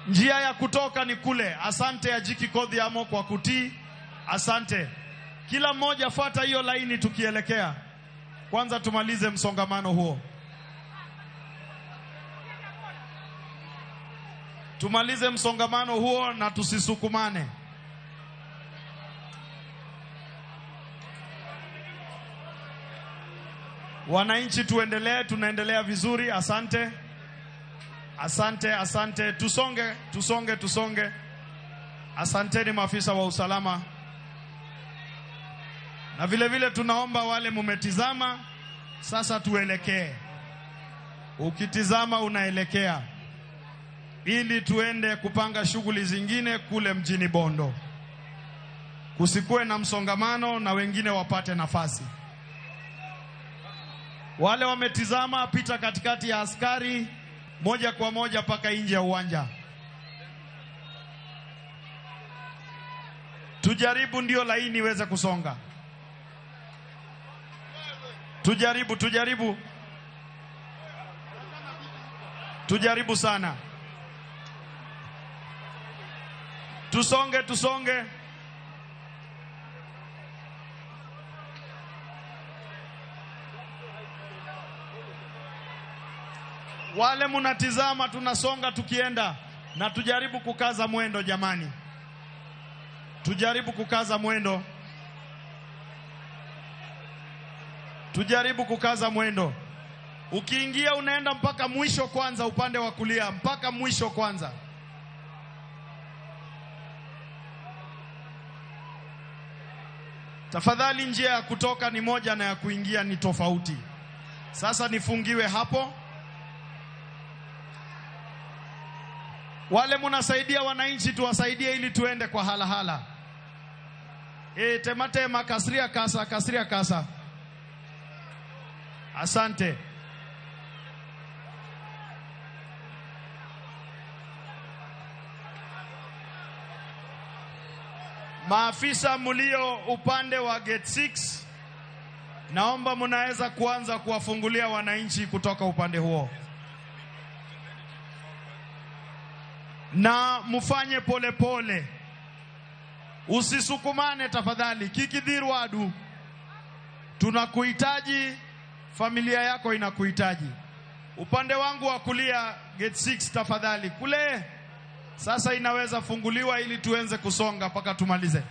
Njia ya kutoka ni kule. Asante Ajiki Kodhiamo kwa kutii. Asante. Kila mmoja fuata hiyo laini tukielekea. Kwanza tumalize msongamano huo. Tumalize msongamano huo na tusisukumane. Wananchi tuendelee, tunaendelea vizuri. Asante. Asante, asante. Tusonge. Asanteni maafisa wa usalama. Na vile vile tunaomba wale mumetizama, sasa tuelekee. Ukitizama unaelekea, ili tuende kupanga shughuli zingine kule mjini Bondo. Kusikue na msongamano na wengine wapate nafasi. Wale wametizama, pita katikati ya askari moja kwa moja paka nje ya uwanja. Tujaribu ndio laini iweze kusonga. Tujaribu sana. Tusonge. Wale munatizama tunasonga tukienda, na tujaribu kukaza mwendo jamani. Tujaribu kukaza mwendo. Ukiingia unaenda mpaka mwisho kwanza, upande wa kulia mpaka mwisho kwanza. Tafadhali, njia ya kutoka ni moja na ya kuingia ni tofauti. Sasa nifungiwe hapo. Wale munasaidia wananchi tuwasaidie ili tuende kwa hala. Tematema kasiria kasa. Asante. Maafisa mulio upande wa gate 6, naomba munaweza kuanza kuwafungulia wananchi kutoka upande huo. Na mufanye pole. Usisukumane tafadhali. Kikidhirwadu, tunakuhitaji, familia yako inakuhitaji. Upande wangu wa kulia gate 6 tafadhali. Kule sasa inaweza funguliwa ili tuenze kusonga mpaka tumalize.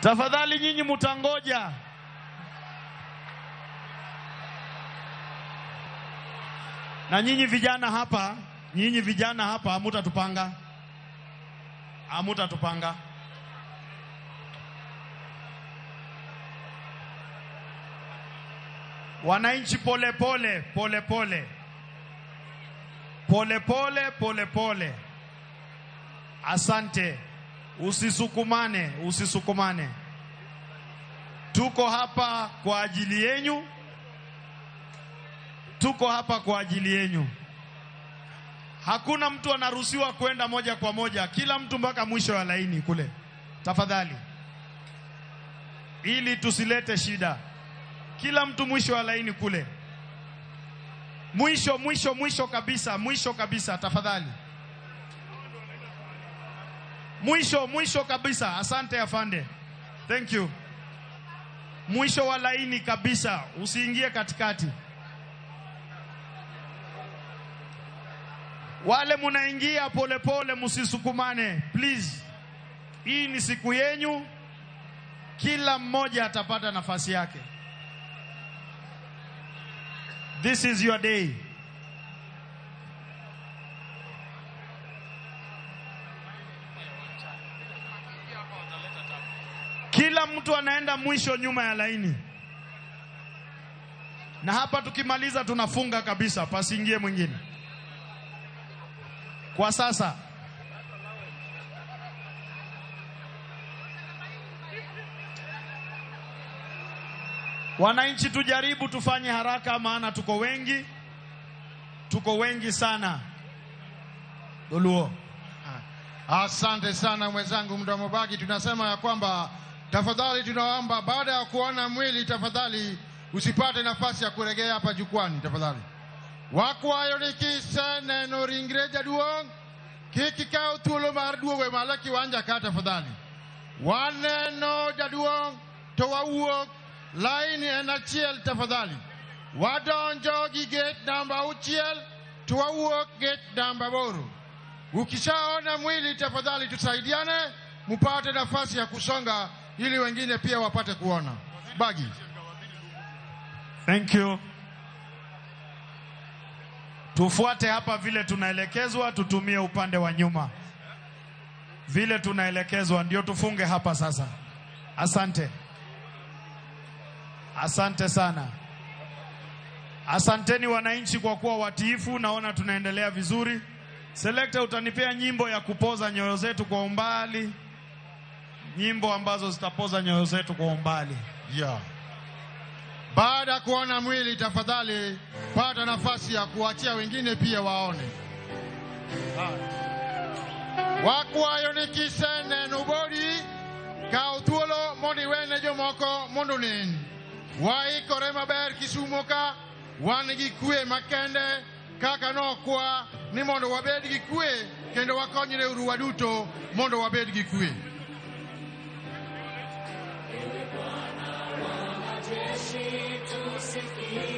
Tafadhali nyinyi mutangoja. Na nyinyi vijana hapa, hamutatupanga. Wananchi pole. Asante. Usisukumane. Tuko hapa kwa ajili yenu. Hakuna mtu anaruhusiwa kwenda moja kwa moja. Kila mtu mpaka mwisho wa laini kule. Tafadhali. Ili tusilete shida. Kila mtu mwisho wa laini kule. Mwisho kabisa tafadhali. Mwisho kabisa. Asante afande. Thank you. Mwisho wa laini kabisa, usiingie katikati. Wale munaingia pole, musisukumane please. Hii ni siku yenu. Kila mmoja atapata nafasi yake. This is your day. Kila mtu anaenda mwisho nyuma ya laini. Na hapa tukimaliza tunafunga kabisa, pasiingie mwingine. Kwa sasa wananchi tujaribu tufanye haraka, maana tuko wengi sana. Doluo. Asante sana mwenzangu Mdomobagi. Tunasema ya kwamba tafadhali tunaomba baada ya kuona mwili tafadhali usipate nafasi ya kuregea hapa jukwani tafadhali. Wakwayo nikise neno ringre jaduong kiki kao thuolo mar duogo malo kiwanja ka tafadhali. Waneno jaduong to wawuok laini en achiel tafadhali. Wadonjo gi gate namba 6 to wawuok gate namba 8. Ukishaona mwili tafadhali tusaidiane mupate nafasi ya kusonga ili wengine pia wapate kuona. Bagi. Thank you. Tufuate hapa vile tunaelekezwa, tutumie upande wa nyuma. Vile tunaelekezwa ndio tufunge hapa sasa. Asante. Asante sana. Asanteni wananchi kwa kuwa watiifu, naona tunaendelea vizuri. Selector, utanipea nyimbo ya kupoza nyoyo zetu kwa umbali. Nyimbo ambazo zitapoza nyoyo zetu kwa umbali. Yeah. Baada kuona mwili tafadhali pata nafasi ya kuachia wengine pia waone. Wakwayo nikise neno bodi kao thuolo mondi wene jomoko mondo nen. Waikore maber Kisumo ka wan gi kwe makende kaka nokwa ni mondo wabed gi kwe kendo wakonyre uru waduto mondo wabed gi kwe. Jeshi tusikie